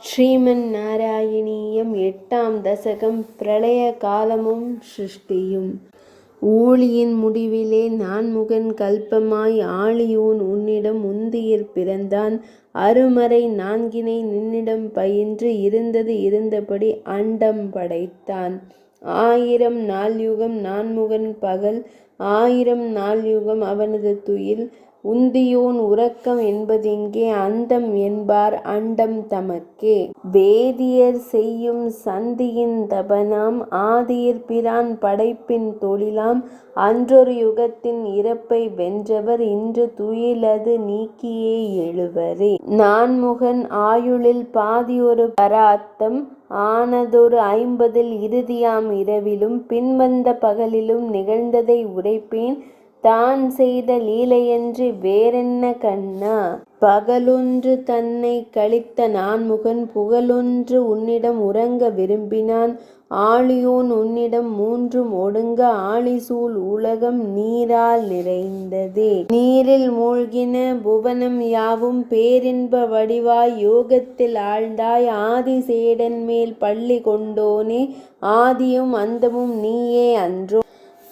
ஸ்ரீமன் நாராயணீயம். 8ஆம் தசகம். பிரளய காலமும் சிருஷ்டியும். ஊழியின் முடிவிலே நான்முகன் கல்பமாய் ஆழியோன் உன்னிடம் உந்தியிற் பிறந்தான். அருமறை நான்கினை நின்னிடம் பயின்று இருந்தது இருந்தபடி அண்டம் படைத்தான். 1000 நாள்யுகம் நான்முகன் பகல், 1000 நாள்யுகம் அவனது துயில். உந்தியோன் உறக்கம் என்பதிங்கே, அந்தம் என்பார் அண்டம் தமக்கே. வேதியர் செய்யும் சந்தியின் தபனாம், ஆதியிற் பிரான் படைப்பின் தொழிலாம். அன்றொரு யுகத்தின் இறப்பை வென்றவர், இன்று துயிலது நீக்கியே எழுவரே. நான்முகன் ஆயுளில் பாதியொரு பராத்தம், ஆனதொரு 50 இறுதியாம் இரவிலும். பின்வந்த பகலிலும் நிகழ்ந்ததை உரைப்பேன், தான் செய்த லீலையன்றி வேறென்ன கண்ணா. பகலொன்று தன்னை கழித்த நான்முகன், புகழொன்று உன்னிடம் உறங்க விரும்பினான். ஆழியோன் உன்னிடம் மூன்றும் ஒடுங்க, ஆழிசூழ் உலகம் நீரால் நிறைந்ததே. நீரில் மூழ்கின புவனம் யாவும் பேரின்ப வடிவாய் யோகத்தில் ஆழ்ந்தாய். ஆதிசேடன் மேல் பள்ளி கொண்டோனே, ஆதியும் அந்தமும் நீயே அன்றோ.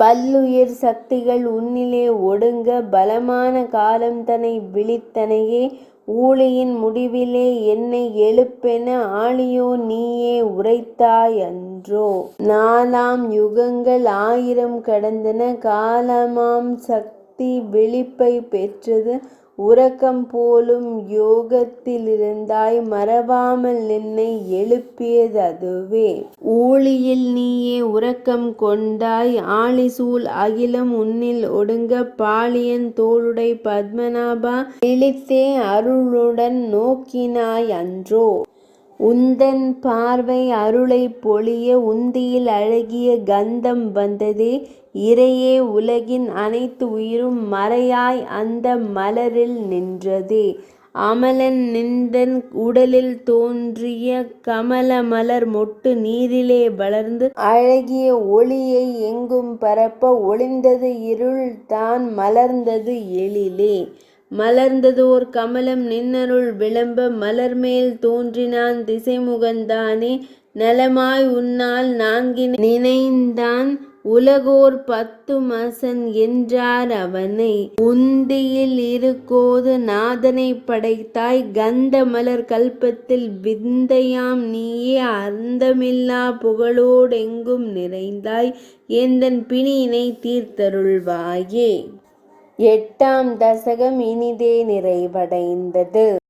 பல்லுயிர் சக்திகள் உன்னிலே ஒடுங்க, பலமான காலம் தனை விழித்தனையே. ஊழியின் முடிவிலே என்னை எழுப்பென, ஆழியோ நீயே உரைத்தாய் அன்றோ. 4ஆம் யுகங்கள் 1000 கடந்தன, காலமாம் சக்தி விழிப்பை பெற்றது. உறக்கம் போலும் யோகத்திலிருந்தாய், மறவாமல் நின்னை எழுப்பியது அதுவே. ஊழியில் நீயே உறக்கம் கொண்டாய், ஆழிசூழ் அகிலம் உன்னில் ஒடுங்க. பாழியன் தோளுடை பத்மநாபா, விழித்தே அருளுடன் நோக்கினாய் அன்றோ. உந்தன் பார்வை அருளைப் பொழிய, உந்தியில் அழகிய கந்தம் வந்ததே. இறையே உலகின் அனைத்து உயிரும் மறையாய் அந்த மலரில் நின்றதே. அமலன் நின்றன் உடலில் தோன்றிய கமல மலர் மொட்டு நீரிலே வளர்ந்து, அழகிய ஒளியை எங்கும் பரப்ப, ஒளிந்தது இருள் தான் மலர்ந்தது எழிலே. மலர்ந்ததோர் கமலம் நின்னருள் விளம்ப, மலர்மேல் தோன்றினான் திசைமுகந்தானே. நலமாய் உன்னால் நான்கினை நினைந்தான், உலகோர் 10 அசன் என்றார் அவனை. உந்தியில் இருக்கோது நாதனை படைத்தாய், கந்த மலர் கல்பத்தில் விந்தையாம் நீயே. அந்தமில்லா புகழோடெங்கும் நிறைந்தாய், எந்தன் பிணியினை தீர்த்தருள்வாயே. 8ஆம் தசகம் இனிதே நிறைவடைந்தது.